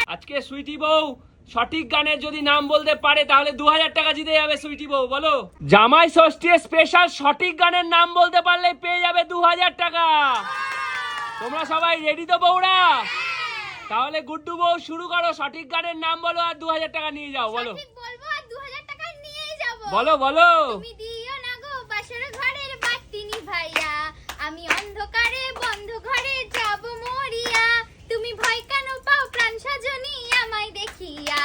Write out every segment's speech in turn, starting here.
আজকে সুইটি বউ সঠিক গানের যদি নাম বলতে পারে তাহলে 2000 টাকা জিতে যাবে সুইটি বউ। বলো, জামাই ষষ্ঠী স্পেশাল সঠিক গানের নাম বলতে পারলে পেয়ে যাবে 2000 টাকা। তোমরা সবাই রেডি তো বউরা? তাহলে গুড্ডু বউ শুরু করো, সঠিক গানের নাম বলো আর 2000 টাকা নিয়ে যাও। বলো, সঠিক বলবো আর 2000 টাকা নিয়ে যাব। বলো বলো। তুমি দিও না গো বাসর ঘরের বাতি নিভাইয়া, আমি অন্ধকারে বন্ধ ঘরে যাব মরিয়া। তুমি ভয় কেন পাও প্রাণ সজনী আমায় দেখিয়া,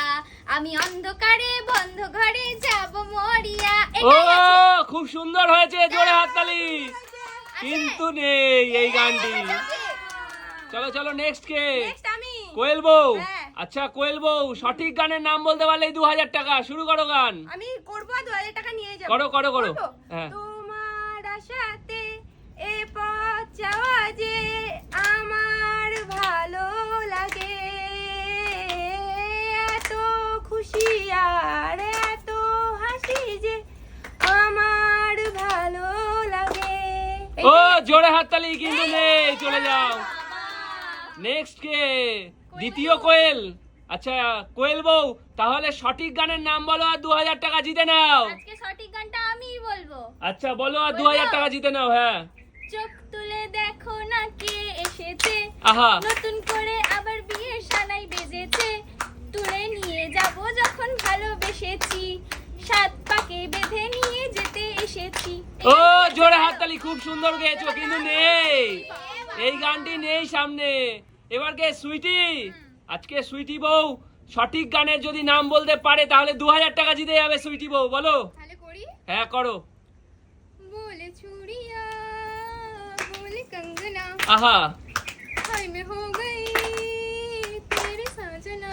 আমি অন্ধকারে বন্ধ ঘরে যাব মরিয়া। ও খুব সুন্দর হয়েছে, জোরে হাততালি। কিন্তু নেই এই গানটি। চলো চলো নেক্সট কে? নেক্সট আমি। কোয়েল বউ। হ্যাঁ। আচ্ছা কোয়েল বউ সঠিক গানের নাম বলতে পারলেই 2000 টাকা। শুরু করো গান। আমি করব আর 2000 টাকা নিয়ে যাব। করো করো করো। হ্যাঁ। তোমার আশাতে এ পথ যাওয়া যে আমার ভালো লাগে, এত খুশি আর এত হাসি যে আমার ভালো লাগে। ও জোরে হাততালি, কিন্তু নেই, চলে যাও। নেক্সট কে? দ্বিতীয় কোয়েল। আচ্ছা কোয়েল বউ তাহলে সঠিক গানের নাম বলো আর 2000 টাকা জিতে নাও। আজকে সঠিক গানটা আমিই বলবো। আচ্ছা বলো আর 2000 টাকা জিতে নাও। হ্যাঁ। চোখ তুলে দেখো না কে এসেছে, আহা। নতুন করে আবার বিয়ের সানাই বেজেছে। তুলে নিয়ে যাব যখন ভালোবেসেছি, সাত পাকে বেঁধে নিয়ে যেতে এসেছি। ও জোরে হাততালি, খুব সুন্দর গেয়েছো, কিন্তু নেই এই গানটি নেই সামনে। এবার কে? সুইটি। আজকে সুইটি বউ সঠিক গানের যদি নাম বলতে পারে তাহলে 2000 টাকা জিতে যাবে সুইটি বউ। বলো। তাহলে করি। হ্যাঁ করো। बोले चूड़िया बोले कंगना, আহা। हाय मैं हो गई तेरे साजना,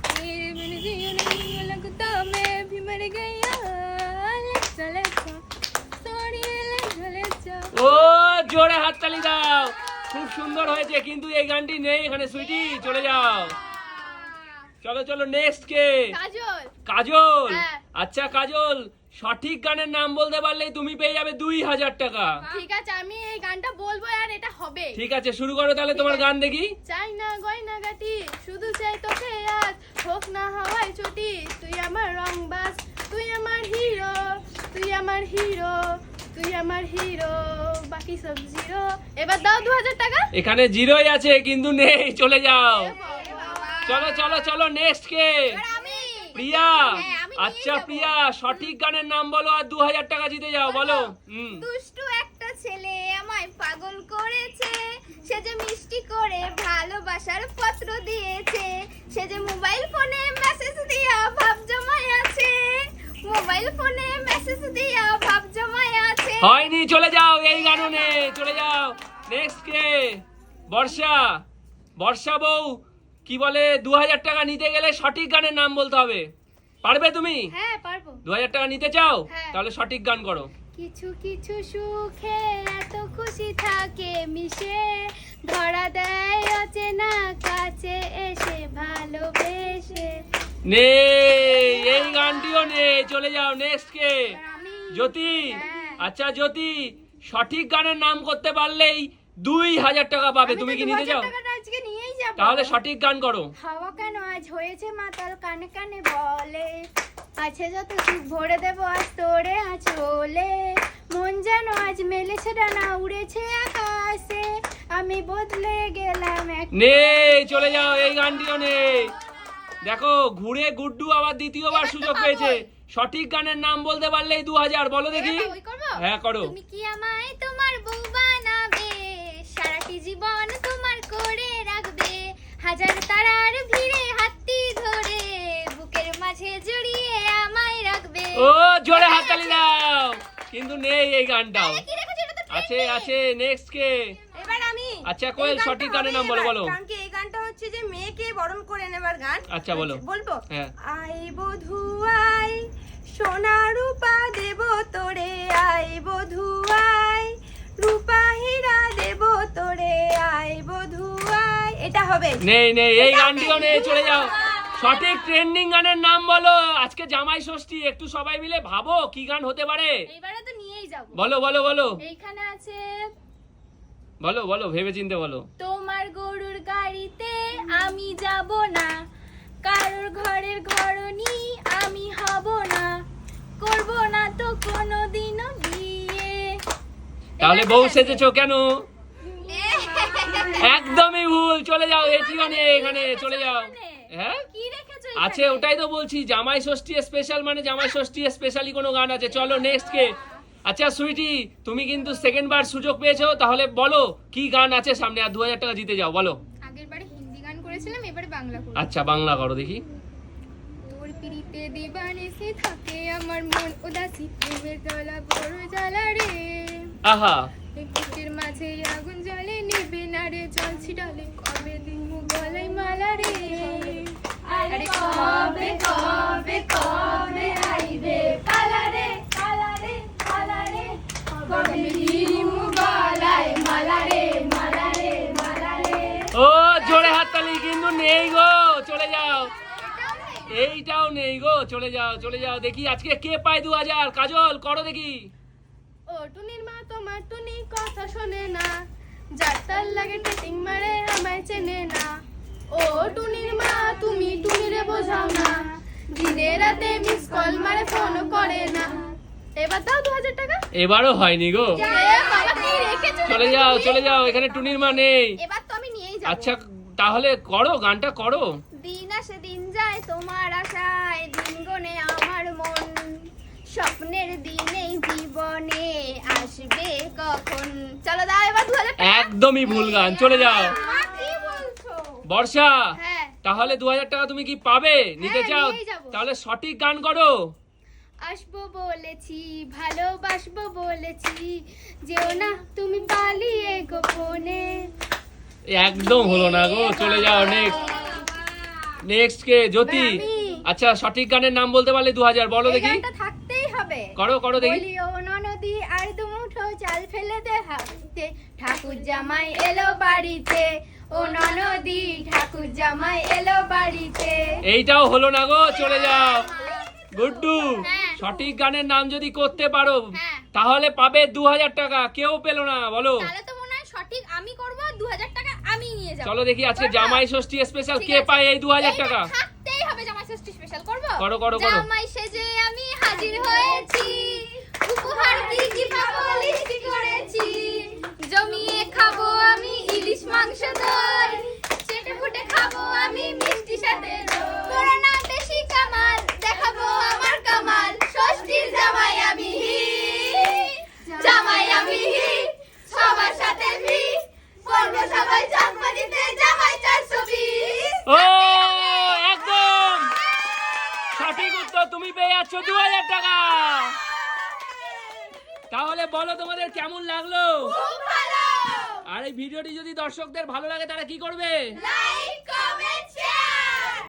तेरे बिन जिया नहीं लगता मैं भी मर गया। लच्छा लच्छा सॉरी लच्छा लच्छा। ও জোরে হাততালি দাও, খুব সুন্দর হয়েছে, কিন্তু এই গানটি নেই এখানে সুইটি, চলে যাও। চলো চলো নেক্সট কে? কাজল। কাজল। হ্যাঁ। আচ্ছা কাজল সঠিক গানের নাম বলতে পারলেই তুমি পেয়ে যাবে 2000 টাকা। ঠিক আছে আমি এই গানটা বলবো আর এটা হবে। ঠিক আছে শুরু করো তাহলে তোমার গান দেখি। চাই না গয়না গাটি, শুধু চাই তোকে আজ, হোক না হাওয়ায় ছুটি, তুই আমার রংবাজ, তুই আমার হিরো, তুই আমার হিরো, তুই আমার হিরো, বাকি সব জিরো। এবার দাও 2000 টাকা। এখানে জিরোই আছে কিন্তু নেই, চলে যাও। চলো চলো চলো নেক্সট কে? প্রিয়া। হ্যাঁ, আমি নিয়ে আচ্ছা যাবো। প্রিয়া সঠিক গানের নাম বলো আর 2000 টাকা জিতে যাও। বলো। দুষ্টু একটা ছেলে আমায় পাগল করেছে, সে যে মিষ্টি করে ভালোবাসার পত্র দিয়েছে, সে যে মোবাইল ফোনে মেসেজ দিয়া ভাব জমায় আছে, মোবাইল ফোনে মেসেজ দিয়া ভাব জমায় আছে। হয়নি, চলে যাও, এই গানও নেই, চলে যাও। নেক্সট কে? বর্ষা। বর্ষা বউ কি বলে 2000 টাকা নিতে গেলে সঠিক গানের নাম বলতে হবে, পারবে তুমি? হ্যাঁ পারবো। 2000 টাকা নিতে চাও? হ্যাঁ। তাহলে সঠিক গান করো। কিছু কিছু সুখে এত খুশি থাকে মিশে, ধরা দেয় অচেনা কাছে এসে ভালোবেসে। নেই, এই গানটিও নেই, চলে যাও। নেক্সট কে? আমি জ্যোতি। হ্যাঁ। আচ্ছা জ্যোতি সঠিক গানের নাম করতে পারলেই 2000 টাকা পাবে, তুমি কি নিতে চাও? টাকাটা আজকে নিয়েই যাব। তাহলে সঠিক গান করো। হাওয়া কেন আজ হয়েছে মাতাল কানে কানে বলে, আছে যত সুখ ভরে দেব আজ তোরে আঁচলে, মন যেন আজ মেলেছে ডানা উড়েছে আকাশে, আমি বদলে গেলাম এক। নেই, চলে যাও, এই গানটিও নেই। দেখো ঘুরে গুড্ডু আবার দ্বিতীয়বার সুযোগ পেয়েছে, সঠিক গানের নাম বলতে পারলেই 2000। বলো দেখি। এবার ওই করবো? হ্যাঁ করো। তুমি কি আমায় তোমার বউ বানাবে, সারাটি জীবন তোমার করে রাখবে, হাজার তারার ভিড়ে হাতটি ধরে বুকের মাঝে জড়িয়ে আমায় রাখবে। ও জোরে হাততালি দাও, কিন্তু নেই এই গানটাও। কি রেখেছো? এটা তো আছে trending। আছে নেক্সট কে? এবার আমি। আচ্ছা কোয়েল এই গানটা সঠিক গানের হবে নাম বলো। এবার, বলো। কারণ কি এই গানটা হচ্ছে যে মেয়েকে বরণ করে নেবার গান। আচ্ছা, বলো। বলবো? হ্যাঁ। আই বধু আই, সোনা রূপা দেব তোরে, আই বধু আই, রূপা হীরা দেব তোরে, আই বধু আই। এটা হবে। নেই নেই, এই গানটিও নেই, চলে যাও। সঠিক ট্রেন্ডিং গানের নাম বলো। আজকে জামাই ষষ্ঠী, একটু সবাই মিলে ভাবো কি গান হতে পারে। এইবারে তো নিয়েই যাব। বলো বলো বলো। এইখানে আছে বলো বলো, ভেবে চিন্তে বলো। তোমার গরুর গাড়িতে আমি যাব না, কারোর ঘরের ঘরনি আমি হব না, করব না তো কোনোদিনও বিয়ে। তাহলে বউ সেজেছো কেন? একদমই ভুল, চলে যাও। এটি মানে এখানে চলে যাও। হ্যাঁ কি রেখেছো আছে, ওটাই তো বলছি, জামাই ষষ্ঠী স্পেশাল মানে জামাই ষষ্ঠী স্পেশালি কোনো গান আছে। চলো নেক্সট কে। আচ্ছা সুইটি, তুমি কিন্তু সেকেন্ড বার সুযোগ পেয়েছো, তাহলে বলো কি গান আছে সামনে, আর 2000 টাকা জিতে যাও। বলো। আগের বারে হিন্দি গান করেছিলাম, এবারে বাংলা করব। আচ্ছা বাংলা করো দেখি। ওর পিড়িতে দিবানিসি থাকে আমার মন উদাসী, প্রেমের জ্বালা বড় জ্বালা রে, আহা, বুকের মাঝে আগুন জ্বলে নিবে না রে, জল ছিটালে কবে দিমু গলায় মালা রে, আরে কবে কবে কবে আইবে পালা রে, পালা রে, পালা রে, কবে দিমু গলায় মালা রে, মালা রে, মালা রে। ও জোরে হাততালি, কিন্তু নেই গো, চলে যাও। এইটাও নেই গো, চলে যাও চলে যাও। দেখি আজকে কে পায় 2000। কাজল করো দেখি। ও টুনির মা তোমার টুনি কথা শোনে না, যার তার লাগে টেটিং মারে আমায় চেনে না। ও টুনির মা তুমি টুনিরে বোঝাও না, দিনে রাতে মিস কল মারে ফোনও করে না। এবার দাও 2000 টাকা। এবারও হয়নি গো, এ বাবা কি রেখেছো? চলে যাও চলে যাও, এখানে টুনির মা নেই। এবার তো আমি নিয়েই যাব। আচ্ছা তাহলে করো, গানটা করো। দিন আসে দিন যায় তোমার আশায়, দিন গনে আমার মন, স্বপ্নের দিনেই জীবনে আসবে কখন। চলো দাও এবার 2000 টাকা। একদমই ভুল গান, চলে যাও। মা কি বলছো? বর্ষা, হ্যাঁ তাহলে 2000 টাকা তুমি কি পাবে? নিতে হ্যাঁ, চাও? নিয়েই যাবো। তাহলে সঠিক গান করো। আসবো বলেছি, ভালোবাসবো বলেছি, যেও না তুমি পালিয়ে গোপনে। একদম হলো না গো, চলে যাও। নেক্সট নেক্সট কে? জ্যোতি। আমি। আচ্ছা সঠিক গানের নাম বলতে পারলে 2000। বলো এই দেখি। গানটা থাকতেই হবে। করো করো দেখি। বলি ও ননদি আর দুমুঠো চাল ফেলে দে হাতে, ঠাকুর জামাই এলো বাড়িতে, ও ননদি ঠাকুর জামাই এলো বাড়িতে। এইটাও হলো না গো, চলে যাও। গুড্ডু, হ্যাঁ। সঠিক গানের নাম যদি করতে পারো হ্যাঁ। তাহলে পাবে 2000 টাকা। কেউ পেলো না, বলো। তাহলে তো মনে হয় সঠিক আমি করব, 2000 টাকা আমি নিয়ে যাব। চলো দেখি আজকে করবো? জামাই ষষ্ঠী স্পেশাল ঠিক কে আছে। পায় এই 2000 এইটা টাকা। থাকতেই হবে, জামাই ষষ্ঠী স্পেশাল করব। করো, করো, করো। জামাই সেজে আমি হাজির হয়েছি, উপহার কি কি পাবো লিস্ট করেছি, জমিয়ে খাবো আমি ইলিশ মাংস দই, চেটে ফুটে খাবো আমি মিষ্টি সাথে দই। তোরা না বেশি কামাল, দেখাবো আমার কামাল, ষষ্ঠীর জামাই আমি জামাই আমি সবার সাথে মিস করবো সবাই চাঁদবাজিতে জামাই 420। ও একদম সঠিক উত্তর, তুমি পেয়ে যাচ্ছ 2000 টাকা। তাহলে বলো তোমাদের কেমন লাগলো? খুব ভালো। আর এই ভিডিওটি যদি দর্শকদের ভালো লাগে তারা কি করবে? লাইক